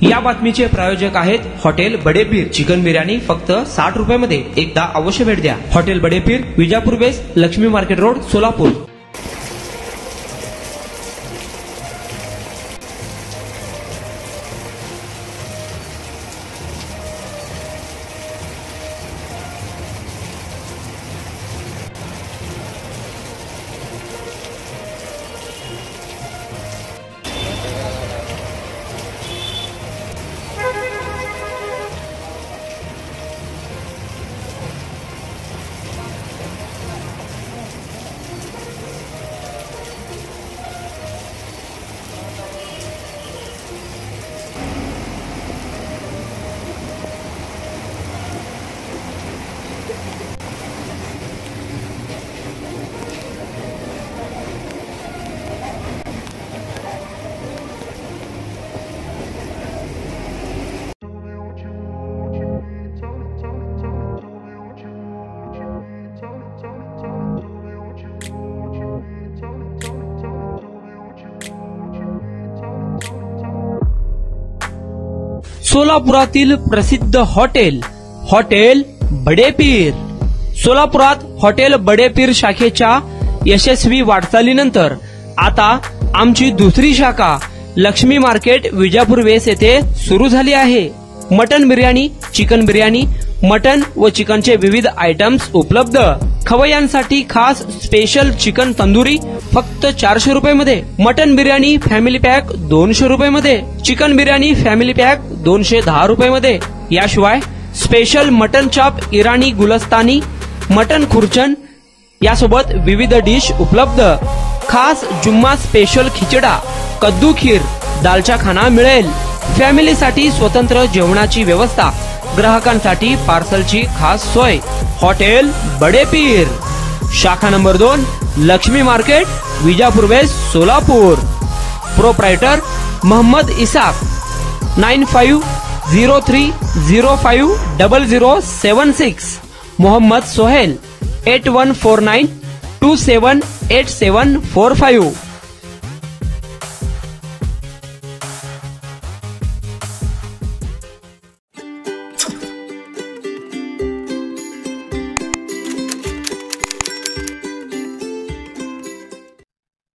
या बातमीचे प्रायोजक आहेत हॉटेल बडेपीर। चिकन बिर्याणी फक्त 60 रुपयामध्ये। एकदा अवश्य भेट द्या। Hotel Badepir, Vijapur base, Laxmi market road, Solapur. सोलापुरातील प्रसिद्ध हॉटेल हॉटेल बडेपीर। सोलापुरात हॉटेल बडेपीर शाखेच्या यशस्वी वाटचालीनंतर आता आमची दुसरी शाखा लक्ष्मी मार्केट, विजापूर वेस येथे सुरू झाली आहे। Mutton biryani, chicken biryani, mutton व चिकनचे विविध आयटम्स उपलब्ध। खवय्यांसाठी खास स्पेशल चिकन तंदुरी फक्त 400 रुपयामध्ये। मटन बिर्याणी फॅमिली पॅक 200 रुपयामध्ये। चिकन बिर्याणी फॅमिली पॅक 210 रुपयामध्ये। याशिवाय स्पेशल मटन चाप, इराणी गुलस्तानी, मटन खुर्चन यासोबत विविध डिश उपलब्ध। खास जुम्मा स्पेशल खिचडा, कद्दू खीर, दालचा खाना मिळेल। फॅमिलीसाठी स्वतंत्र जेवणाची व्यवस्था, ग्राहकांसाठी पार्सलची खास सोय। हॉटेल बडेपीर, शाखा number 2, Lakshmi market, Vijapur west, Solapur. Proprietor Mohammad Isaq. 9503050076। Mohammad Sohel. 8149278745।